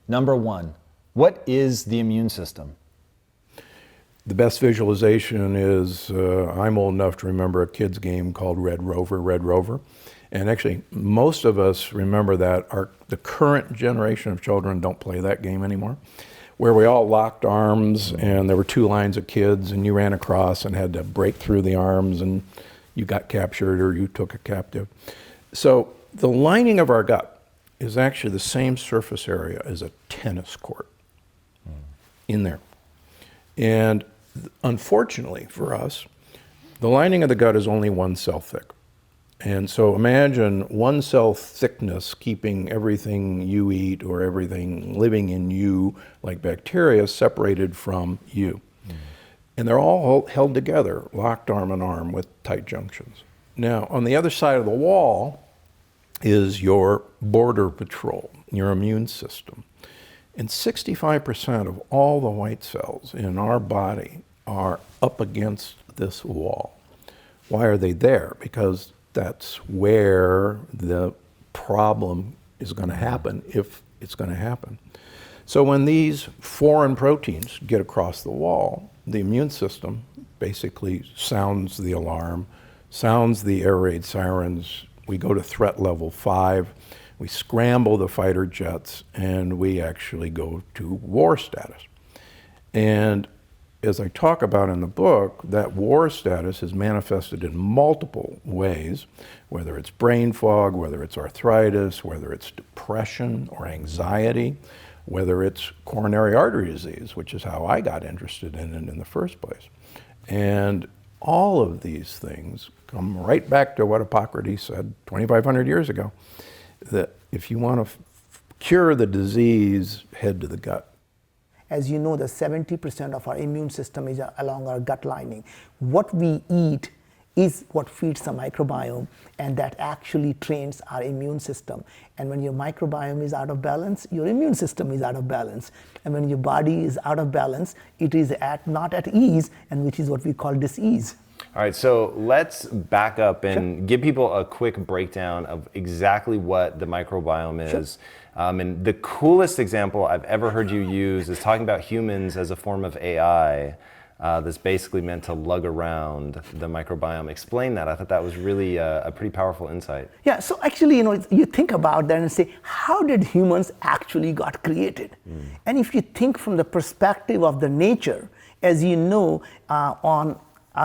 Number one, what is the immune system? The best visualization is, I'm old enough to remember a kid's game called Red Rover, Red Rover. And actually, most of us remember that. The current generation of children don't play that game anymore, where we all locked arms and there were two lines of kids and you ran across and had to break through the arms and you got captured or you took a captive. So the lining of our gut is actually the same surface area as a tennis court in there. And unfortunately for us, the lining of the gut is only 1 cell thick. And so imagine 1 cell thickness keeping everything you eat or everything living in you, like bacteria, separated from you. And they're all held together, locked arm in arm with tight junctions. Now, on the other side of the wall is your border patrol, your immune system. And 65% of all the white cells in our body are up against this wall. Why are they there? Because that's where the problem is going to happen, if it's going to happen. So when these foreign proteins get across the wall, the immune system basically sounds the alarm, sounds the air raid sirens. We go to threat level 5, we scramble the fighter jets, and we actually go to war status. And as I talk about in the book, that war status is manifested in multiple ways, whether it's brain fog, whether it's arthritis, whether it's depression or anxiety, whether it's coronary artery disease, which is how I got interested in it in the first place. And all of these things come right back to what Hippocrates said 2,500 years ago, that if you want to cure the disease, head to the gut. As you know, the 70% of our immune system is along our gut lining. What we eat is what feeds the microbiome, and that actually trains our immune system. And when your microbiome is out of balance, your immune system is out of balance. And when your body is out of balance, it is not at ease, and which is what we call dis-ease. All right, so let's back up and give people a quick breakdown of exactly what the microbiome is. And the coolest example I've ever heard you use is talking about humans as a form of AI that's basically meant to lug around the microbiome. Explain that. I thought that was really a pretty powerful insight. Yeah, so actually, you think about that and say, how did humans actually got created? And if you think from the perspective of the nature, as you know, on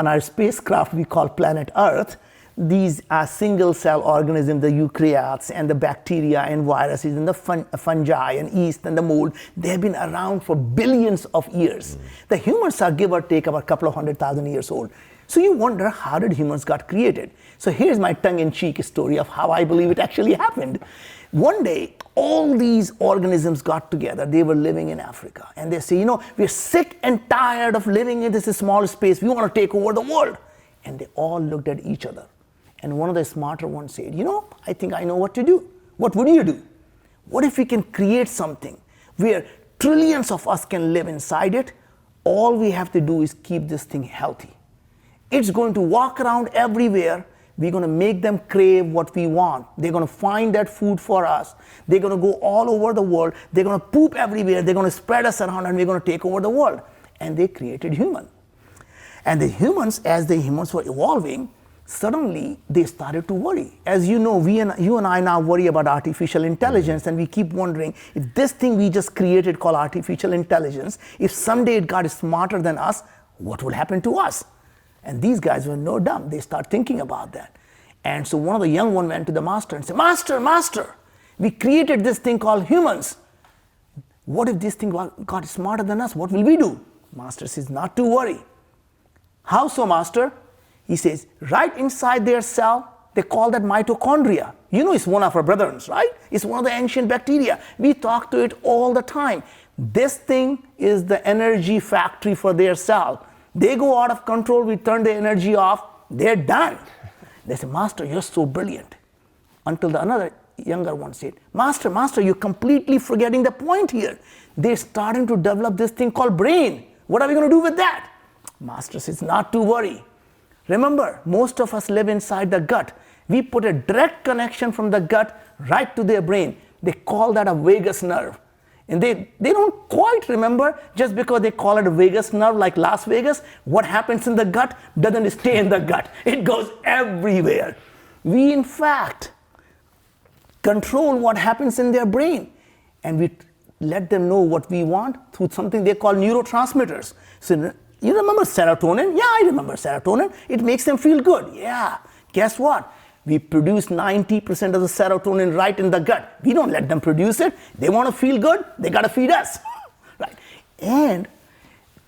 our spacecraft we call planet Earth, these are single cell organisms, the eukaryotes and the bacteria and viruses and the fungi and yeast and the mold, they have been around for billions of years. The humans are give or take about a couple of 100,000 years old. So you wonder, how did humans got created? So here's my tongue-in-cheek story of how I believe it actually happened. One day, all these organisms got together. They were living in Africa. And they say, we're sick and tired of living in this small space. We want to take over the world. And they all looked at each other. And one of the smarter ones said, I think I know what to do. What would you do? What if we can create something where trillions of us can live inside it? All we have to do is keep this thing healthy. It's going to walk around everywhere. We're going to make them crave what we want. They're going to find that food for us. They're going to go all over the world. They're going to poop everywhere. They're going to spread us around, and we're going to take over the world. And they created human. And the humans, as the humans were evolving, suddenly they started to worry. As you know, you and I now worry about artificial intelligence, and we keep wondering, if this thing we just created called artificial intelligence, if someday it got smarter than us, what will happen to us? And these guys were no dumb. They start thinking about that. And so one of the young ones went to the master and said, Master, we created this thing called humans. What if this thing got smarter than us? What will we do? Master says, not to worry. How so, Master? He says, right inside their cell, they call that mitochondria. It's one of our brethren, right? It's one of the ancient bacteria. We talk to it all the time. This thing is the energy factory for their cell. They go out of control, we turn the energy off, they're done. They say, Master, you're so brilliant. Until another younger one said, Master, you're completely forgetting the point here. They're starting to develop this thing called brain. What are we going to do with that? Master says, not to worry. Remember, most of us live inside the gut. We put a direct connection from the gut right to their brain. They call that a vagus nerve. And they don't quite remember, just because they call it a vagus nerve like Las Vegas, what happens in the gut doesn't stay in the gut. It goes everywhere. We, in fact, control what happens in their brain. And we let them know what we want through something they call neurotransmitters. So you remember serotonin? Yeah, I remember serotonin. It makes them feel good. Yeah. Guess what? We produce 90% of the serotonin right in the gut. We don't let them produce it. They want to feel good, they got to feed us. Right? And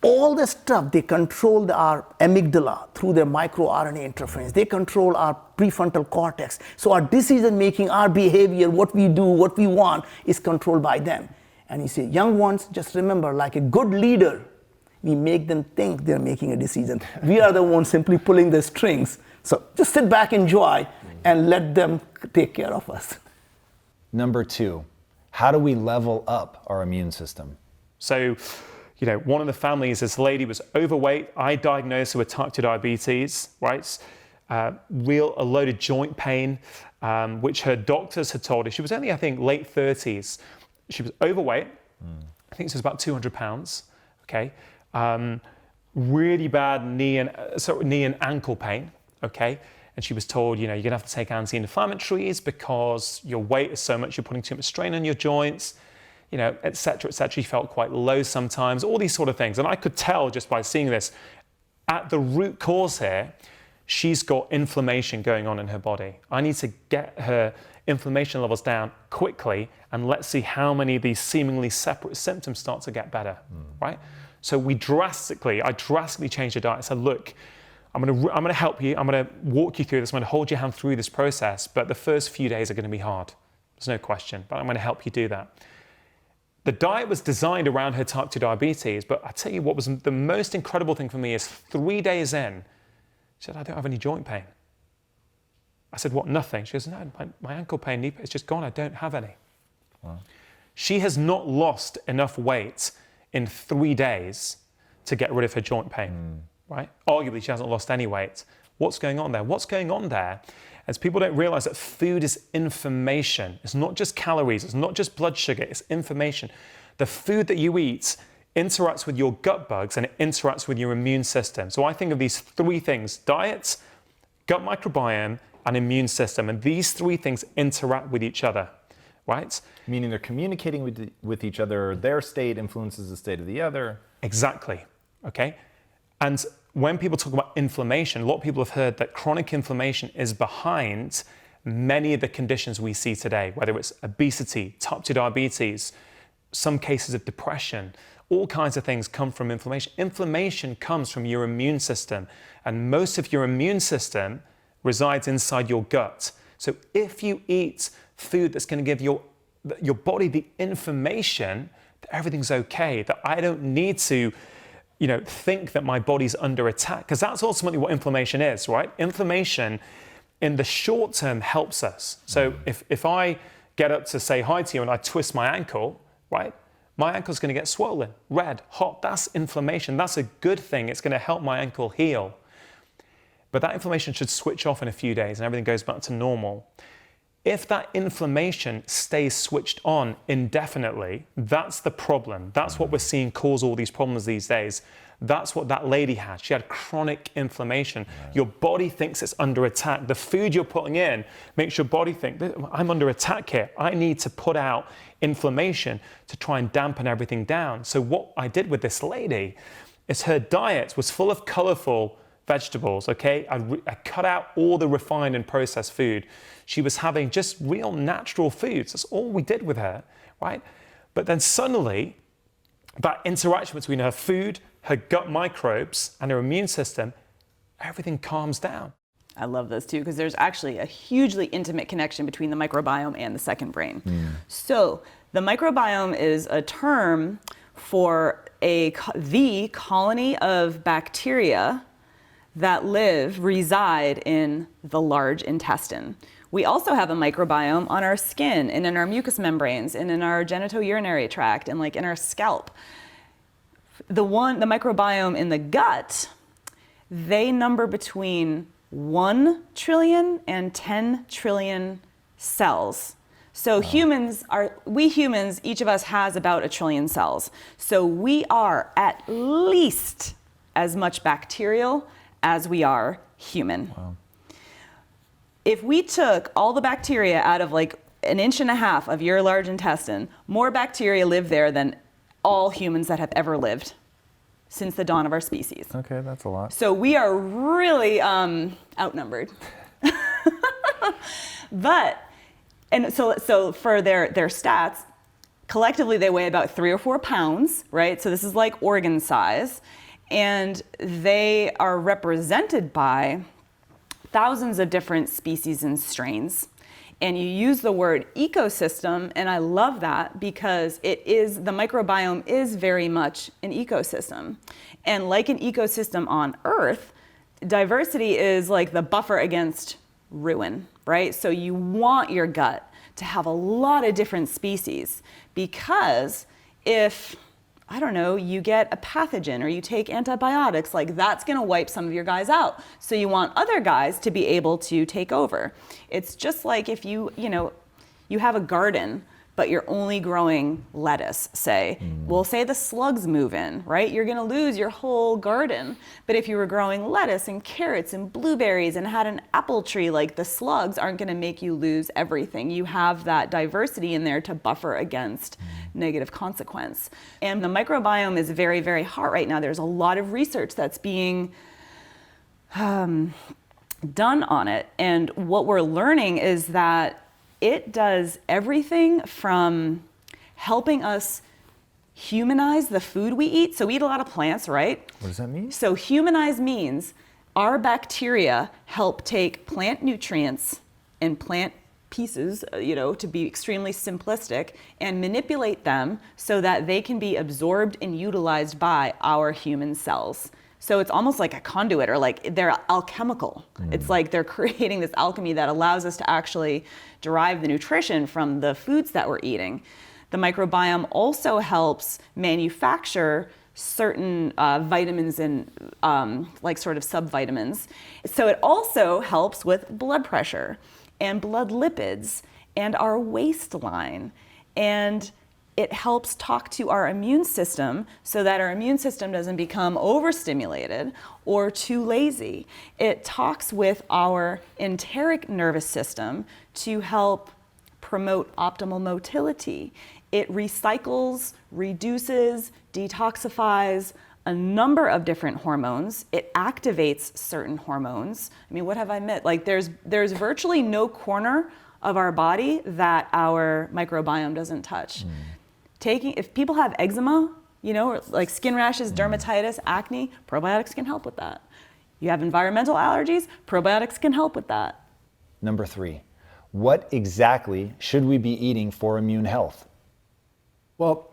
all the stuff, they control our amygdala through their microRNA interference. They control our prefrontal cortex. So our decision making, our behavior, what we do, what we want is controlled by them. And you say, young ones, just remember, like a good leader, we make them think they're making a decision. We are the ones simply pulling the strings. So just sit back, enjoy, and let them take care of us. Number 2, how do we level up our immune system? So, one of the families, this lady was overweight. I diagnosed her with type 2 diabetes, right? A load of joint pain, which her doctors had told her. She was only, I think, late 30s. She was overweight. I think she was about 200 pounds, okay? Really bad knee and ankle pain, okay? And she was told, you're gonna have to take anti-inflammatories because your weight is so much, you're putting too much strain on your joints, et cetera, et cetera. She felt quite low sometimes, all these sort of things. And I could tell just by seeing this, at the root cause here, she's got inflammation going on in her body. I need to get her inflammation levels down quickly, and let's see how many of these seemingly separate symptoms start to get better, right? So I drastically changed her diet. I said, look, I'm gonna help you. I'm gonna walk you through this. I'm gonna hold your hand through this process, but the first few days are gonna be hard. There's no question, but I'm gonna help you do that. The diet was designed around her type 2 diabetes, but I tell you what was the most incredible thing for me is 3 days in, she said, I don't have any joint pain. I said, what, nothing? She goes, no, my ankle pain, knee pain, it's just gone, I don't have any. Wow. She has not lost enough weight in 3 days to get rid of her joint pain, right? Arguably, she hasn't lost any weight. What's going on there? What's going on there is people don't realize that food is information. It's not just calories, it's not just blood sugar, it's information. The food that you eat interacts with your gut bugs and it interacts with your immune system. So I think of these 3 things: diet, gut microbiome, and immune system. And these 3 things interact with each other, right? Meaning they're communicating with each other, their state influences the state of the other. Exactly, okay? And when people talk about inflammation, a lot of people have heard that chronic inflammation is behind many of the conditions we see today, whether it's obesity, type 2 diabetes, some cases of depression, all kinds of things come from inflammation. Inflammation comes from your immune system, and most of your immune system resides inside your gut. So if you eat food that's going to give your body the information that everything's okay, that I don't need to think that my body's under attack, because that's ultimately what inflammation is, right? Inflammation in the short term helps us. So if I get up to say hi to you and I twist my ankle, right? My ankle's going to get swollen, red, hot. That's inflammation. That's a good thing. It's going to help my ankle heal. But that inflammation should switch off in a few days and everything goes back to normal. If that inflammation stays switched on indefinitely, that's the problem. That's what we're seeing cause all these problems these days. That's what that lady had. She had chronic inflammation. Right. Your body thinks it's under attack. The food you're putting in makes your body think, I'm under attack here. I need to put out inflammation to try and dampen everything down. So what I did with this lady is her diet was full of colorful vegetables, okay? I cut out all the refined and processed food. She was having just real natural foods. That's all we did with her, right? But then suddenly, that interaction between her food, her gut microbes, and her immune system, everything calms down. I love this too, because there's actually a hugely intimate connection between the microbiome and the second brain. So the microbiome is a term for the colony of bacteria that reside in the large intestine. We also have a microbiome on our skin and in our mucous membranes and in our genitourinary tract and in our scalp. The microbiome in the gut, they number between 1 trillion and 10 trillion cells. So we humans, each of us has about 1 trillion cells. So we are at least as much bacterial as we are human. Wow. If we took all the bacteria out of like 1.5 inches of your large intestine, more bacteria live there than all humans that have ever lived since the dawn of our species. Okay, that's a lot. So we are really outnumbered. So for their stats, collectively they weigh about 3 or 4 pounds, right? So this is like organ size. And they are represented by thousands of different species and strains. And you use the word ecosystem, and I love that because the microbiome is very much an ecosystem. And like an ecosystem on Earth, diversity is like the buffer against ruin, right? So you want your gut to have a lot of different species, because if, I don't know, you get a pathogen or you take antibiotics, like that's gonna wipe some of your guys out. So you want other guys to be able to take over. It's just like if you have a garden, but you're only growing lettuce, say. Well, say the slugs move in, right? You're gonna lose your whole garden. But if you were growing lettuce and carrots and blueberries and had an apple tree, like the slugs aren't gonna make you lose everything. You have that diversity in there to buffer against negative consequence. And the microbiome is very, very hot right now. There's a lot of research that's being done on it. And what we're learning is that it does everything from helping us humanize the food we eat. So we eat a lot of plants, right? What does that mean? So humanize means our bacteria help take plant nutrients and plant pieces, to be extremely simplistic, and manipulate them so that they can be absorbed and utilized by our human cells. So it's almost like a conduit, or like they're alchemical. It's like they're creating this alchemy that allows us to actually derive the nutrition from the foods that we're eating. The microbiome also helps manufacture certain vitamins and like sort of subvitamins. So it also helps with blood pressure and blood lipids and our waistline. And it helps talk to our immune system so that our immune system doesn't become overstimulated or too lazy. It talks with our enteric nervous system to help promote optimal motility. It recycles, reduces, detoxifies a number of different hormones. It activates certain hormones. I mean, what have I missed? Like there's virtually no corner of our body that our microbiome doesn't touch. If people have eczema, or like skin rashes, dermatitis, acne, probiotics can help with that. You have environmental allergies, probiotics can help with that. Number 3, what exactly should we be eating for immune health? Well,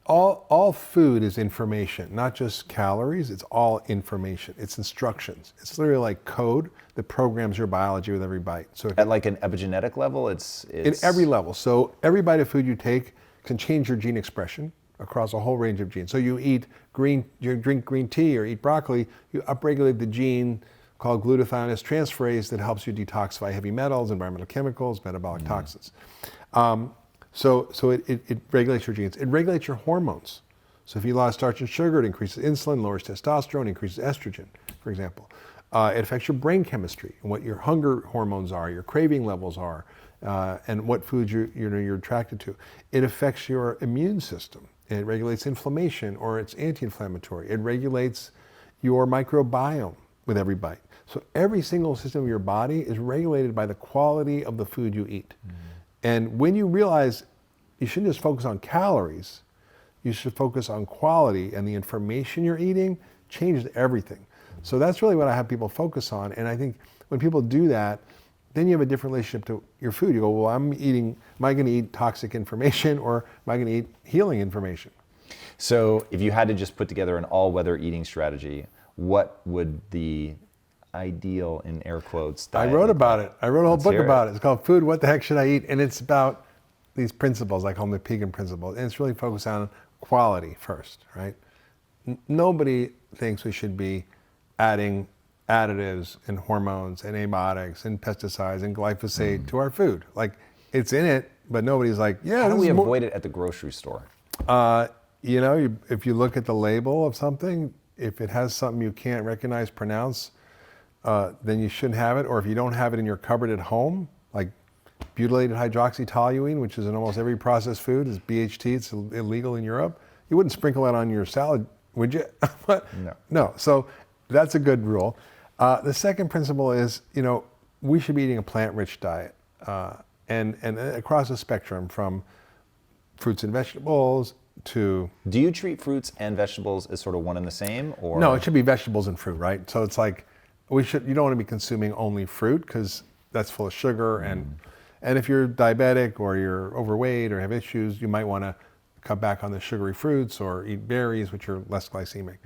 all food is information, not just calories. It's all information. It's instructions. It's literally like code that programs your biology with every bite. So At like an epigenetic level, it's in every level. So every bite of food you take can change your gene expression across a whole range of genes. So you drink green tea or eat broccoli, you upregulate the gene called glutathione transferase that helps you detoxify heavy metals, environmental chemicals, metabolic toxins. So it regulates your genes. It regulates your hormones. So if you lost starch and sugar, it increases insulin, lowers testosterone, increases estrogen, for example. It affects your brain chemistry and what your hunger hormones are, your craving levels are, and what foods you're attracted to. It affects your immune system. It regulates inflammation, or it's anti-inflammatory. It regulates your microbiome with every bite. So every single system of your body is regulated by the quality of the food you eat. And when you realize you shouldn't just focus on calories, you should focus on quality, and the information you're eating changes everything. So that's really what I have people focus on. And I think when people do that, then you have a different relationship to your food. You go, well, am I going to eat toxic information, or am I going to eat healing information? So if you had to just put together an all-weather eating strategy, what would the ideal, in air quotes, diet I wrote look about like? it. I wrote a whole Let's book hear it. about it. It's called Food, What the Heck Should I Eat? And it's about these principles, I call them the Pegan principles. And it's really focused on quality first, right? Nobody thinks we should be adding additives and hormones and antibiotics and pesticides and glyphosate to our food. Like, it's in it, but nobody's like, yeah. How do this we is more- avoid it at the grocery store? If you look at the label of something, if it has something you can't recognize, pronounce, then you shouldn't have it. Or if you don't have it in your cupboard at home, like butylated hydroxytoluene, which is in almost every processed food, is BHT. It's illegal in Europe. You wouldn't sprinkle that on your salad, would you? No. No. So that's a good rule. The second principle is, we should be eating a plant-rich diet, and across the spectrum, from fruits and vegetables to... Do you treat fruits and vegetables as sort of one and the same, or? No, it should be vegetables and fruit, right? So it's like, you don't want to be consuming only fruit because that's full of sugar, and if you're diabetic or you're overweight or have issues, you might want to cut back on the sugary fruits or eat berries, which are less glycemic.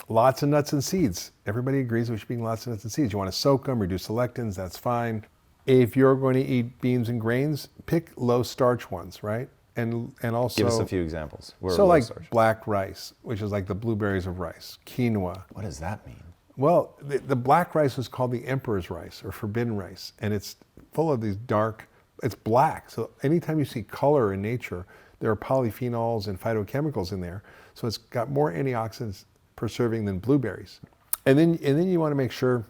Lots of nuts and seeds. Everybody agrees we should be eating lots of nuts and seeds. You want to soak them, reduce the lectins, that's fine. If you're going to eat beans and grains, pick low starch ones, right? And also... Give us a few examples. Where So low like starch. black rice, which is like the blueberries of rice, quinoa. What does that mean? Well, the black rice is called the emperor's rice or forbidden rice, and it's full of these it's black. So anytime you see color in nature, there are polyphenols and phytochemicals in there. So it's got more antioxidants per serving than blueberries. And then you want to make sure,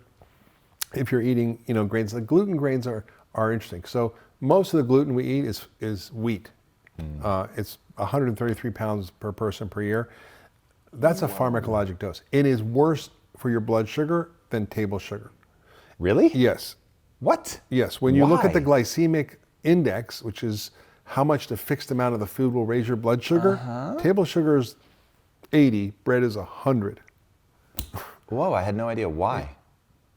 if you're eating, grains, like gluten grains are interesting. So most of the gluten we eat is wheat. It's 133 pounds per person per year. That's a pharmacologic dose. It is worse for your blood sugar than table sugar. Really? Yes. What? Yes. When you look at the Why? glycemic index, which is how much the fixed amount of the food will raise your blood sugar, table sugar is 80, bread is 100. Whoa, I had no idea. Why?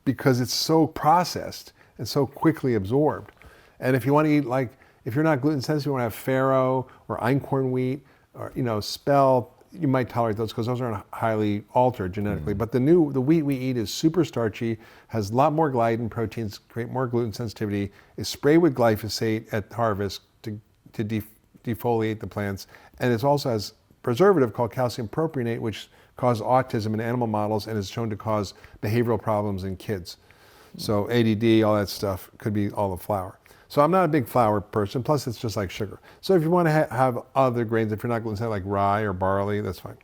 Because it's so processed and so quickly absorbed. And if you want to eat, if you're not gluten sensitive, you want to have farro or einkorn wheat or, spelt, you might tolerate those because those aren't highly altered genetically. But the wheat we eat is super starchy, has a lot more gliadin proteins, create more gluten sensitivity, is sprayed with glyphosate at harvest to defoliate the plants, and it also has preservative called calcium propionate, which causes autism in animal models and is shown to cause behavioral problems in kids. So ADD, all that stuff could be all the flour. So I'm not a big flour person, plus it's just like sugar. So if you want to have other grains, if you're not gluten sensitive, like rye or barley, that's fine.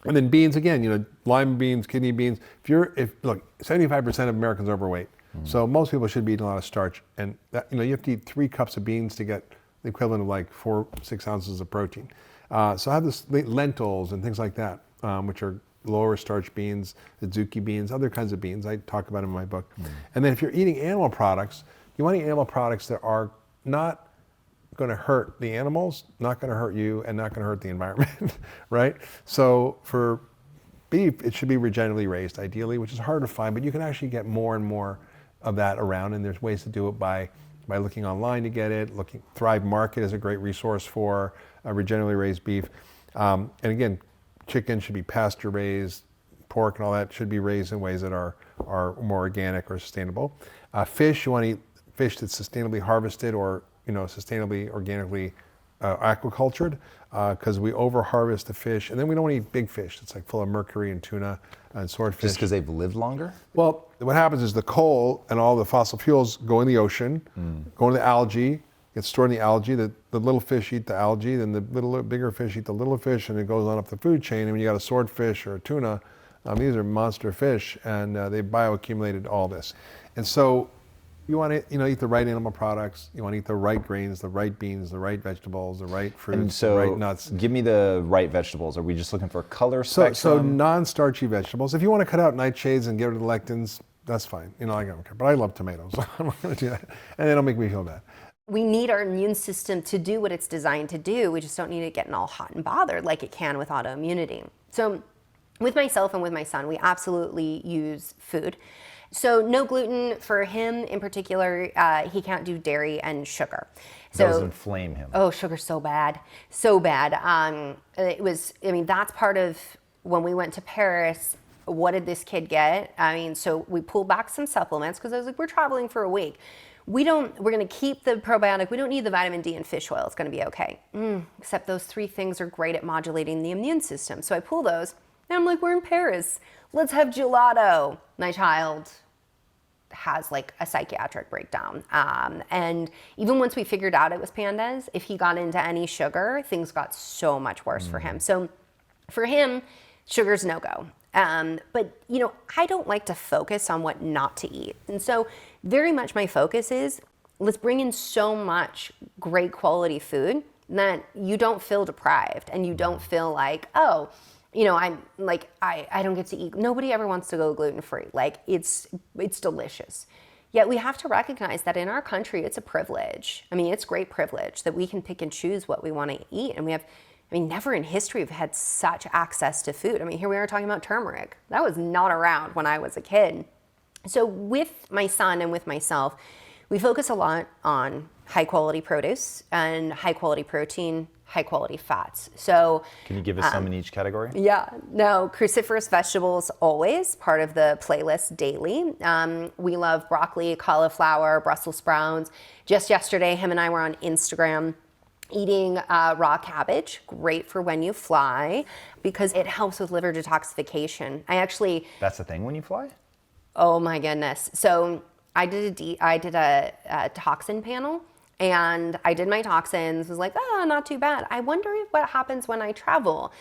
And then beans, again, lima beans, kidney beans. Look, 75% of Americans are overweight. So most people should be eating a lot of starch. And that, you have to eat 3 cups of beans to get the equivalent of like 4-6 ounces of protein. So I have this lentils and things like that, which are lower starch beans, azuki beans, other kinds of beans. I talk about them in my book. And then if you're eating animal products, you want to eat animal products that are not going to hurt the animals, not going to hurt you, and not going to hurt the environment, right? So for beef, it should be regeneratively raised, ideally, which is hard to find, but you can actually get more and more of that around, and there's ways to do it by looking online to get it. Thrive Market is a great resource for regeneratively raised beef. And again, chicken should be pasture raised, pork and all that should be raised in ways that are more organic or sustainable. Fish, you want to eat fish that's sustainably harvested or sustainably organically aquacultured, because we over harvest the fish, and then we don't want to eat big fish. It's like full of mercury and tuna and swordfish. Just because they've lived longer? Well, what happens is the coal and all the fossil fuels go in the ocean, go into the algae, get stored in the algae. The little fish eat the algae, then the bigger fish eat the little fish, and it goes on up the food chain. And when you got a swordfish or a tuna, these are monster fish, and they bioaccumulated all this. And so you want to eat the right animal products. You want to eat the right grains, the right beans, the right vegetables, the right fruits, And so, the right nuts. give me the right vegetables. Are we just looking for color So spectrum? non-starchy vegetables. If you want to cut out nightshades and get rid of the lectins, that's fine. I don't care. But I love tomatoes. I'm not going to do that. And they don't make me feel bad. We need our immune system to do what it's designed to do. We just don't need it getting all hot and bothered like it can with autoimmunity. So with myself and with my son, we absolutely use food. So no gluten for him in particular. He can't do dairy and sugar. That does inflame him. Oh, sugar's so bad, so bad. That's part of when we went to Paris. What did this kid get? So we pulled back some supplements because I was like, we're traveling for a week. We're going to keep the probiotic. We don't need the vitamin D and fish oil. It's going to be okay. Except those 3 things are great at modulating the immune system. So I pull those, and I'm like, we're in Paris. Let's have gelato. My child has like a psychiatric breakdown. And even once we figured out it was pandas, if he got into any sugar, things got so much worse for him. So for him, sugar's no go. But you know, I don't like to focus on what not to eat. And so very much my focus is, let's bring in so much great quality food that you don't feel deprived and you don't feel like, oh, you know, I'm like, I don't get to eat. Nobody ever wants to go gluten-free. Like it's delicious. Yet we have to recognize that in our country, it's a privilege. I mean, it's great privilege that we can pick and choose what we want to eat. And we have, I mean, never in history have had such access to food. I mean, here we are talking about turmeric. That was not around when I was a kid. So with my son and with myself, we focus a lot on high quality produce and high quality protein, high quality fats. So can you give us some in each category? Yeah, no, cruciferous vegetables always part of the playlist daily. We love broccoli, cauliflower, Brussels sprouts. Just yesterday, him and I were on Instagram eating raw cabbage, great for when you fly because it helps with liver detoxification. That's the thing when you fly? Oh my goodness. So I did a toxin panel and I did my toxins, was like, oh, not too bad. I wonder what happens when I travel.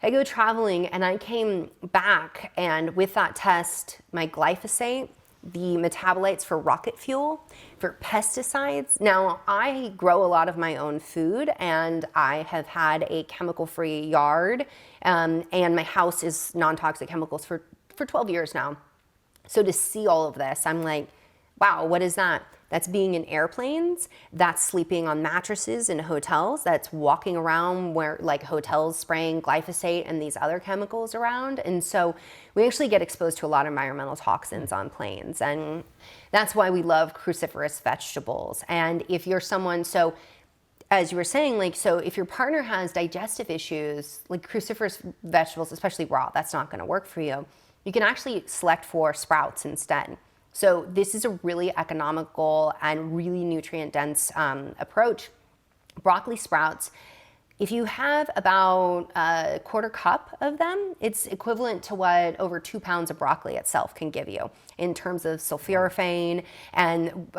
I go traveling and I came back and with that test, my glyphosate, the metabolites for rocket fuel, for pesticides. Now, I grow a lot of my own food and I have had a chemical-free yard and my house is non-toxic chemicals for 12 years now. So to see all of this, I'm like, wow, what is that? That's being in airplanes, that's sleeping on mattresses in hotels, that's walking around where like hotels spraying glyphosate and these other chemicals around. And so we actually get exposed to a lot of environmental toxins on planes. And that's why we love cruciferous vegetables. And if you're someone, so as you were saying, like, so if your partner has digestive issues, like cruciferous vegetables, especially raw, that's not gonna work for you. You can actually select for sprouts instead. So this is a really economical and really nutrient-dense approach. Broccoli sprouts, if you have about a quarter cup of them, it's equivalent to what over 2 pounds of broccoli itself can give you in terms of sulforaphane and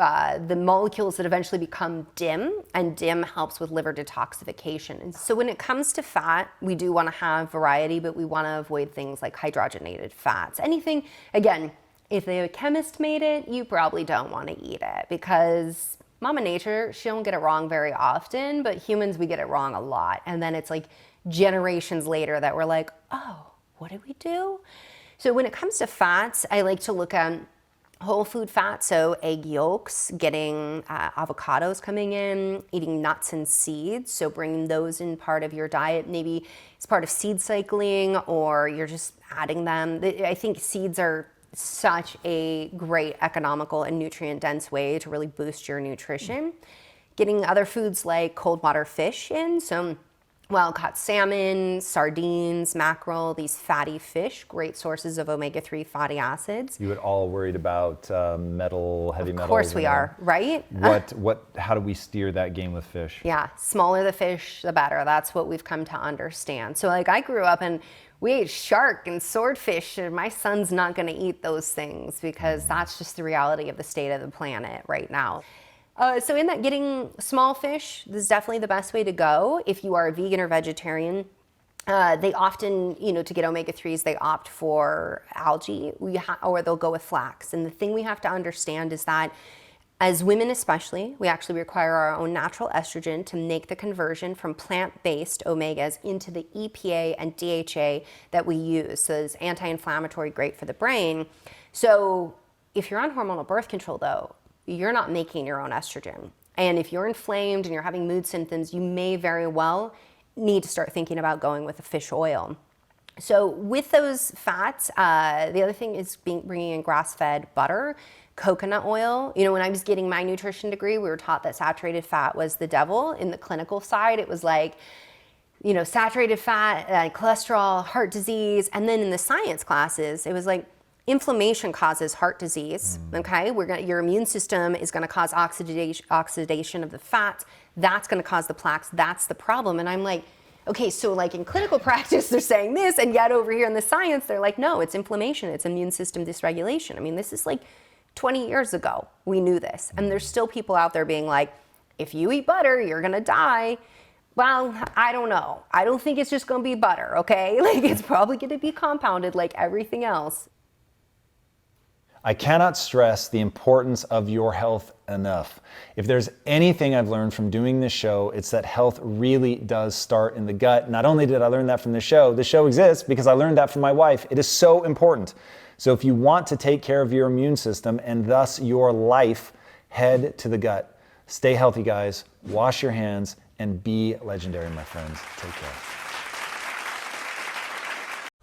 the molecules that eventually become DIM, and DIM helps with liver detoxification. And so when it comes to fat, we do want to have variety, but we want to avoid things like hydrogenated fats. Anything, again, if the chemist made it, you probably don't want to eat it because Mama Nature, she don't get it wrong very often, but humans, we get it wrong a lot. And then it's like generations later that we're like, oh, what did we do? So when it comes to fats, I like to look at whole food fats, so egg yolks, getting avocados coming in, eating nuts and seeds, so bringing those in part of your diet. Maybe it's part of seed cycling or you're just adding them. I think seeds are such a great economical and nutrient dense way to really boost your nutrition. Getting other foods like cold water fish in, so wild caught salmon, sardines, mackerel, these fatty fish, great sources of omega-3 fatty acids. You at all worried about heavy metals? Of course we are, right? How do we steer that game with fish? Yeah, smaller the fish, the better. That's what we've come to understand. So like I grew up and we ate shark and swordfish, and my son's not going to eat those things because that's just the reality of the state of the planet right now. So in that, getting small fish, this is definitely the best way to go. If you are a vegan or vegetarian, they often, to get omega-3s, they opt for algae or they'll go with flax. And the thing we have to understand is that as women especially, we actually require our own natural estrogen to make the conversion from plant-based omegas into the EPA and DHA that we use. So it's anti-inflammatory, great for the brain. So if you're on hormonal birth control though, you're not making your own estrogen. And if you're inflamed and you're having mood symptoms, you may very well need to start thinking about going with a fish oil. So with those fats, the other thing is bringing in grass-fed butter, coconut oil. When I was getting my nutrition degree, we were taught that saturated fat was the devil. In the clinical side, it was like, saturated fat, cholesterol, heart disease. And then in the science classes, it was like inflammation causes heart disease. Okay, your immune system is going to cause oxidation of the fat. That's going to cause the plaques. That's the problem. And I'm like, okay, so like in clinical practice, they're saying this, and yet over here in the science, they're like, no, it's inflammation. It's immune system dysregulation. I mean, this is like 20 years ago, we knew this. And there's still people out there being like, if you eat butter, you're gonna die. Well, I don't know. I don't think it's just gonna be butter, okay? Like, it's probably gonna be compounded like everything else. I cannot stress the importance of your health enough. If there's anything I've learned from doing this show, it's that health really does start in the gut. Not only did I learn that from the show exists because I learned that from my wife. It is so important. So if you want to take care of your immune system and thus your life, head to the gut. Stay healthy, guys. Wash your hands and be legendary, my friends. Take care.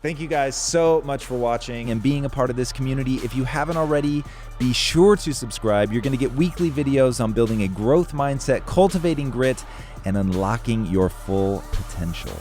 Thank you guys so much for watching and being a part of this community. If you haven't already, be sure to subscribe. You're going to get weekly videos on building a growth mindset, cultivating grit, and unlocking your full potential.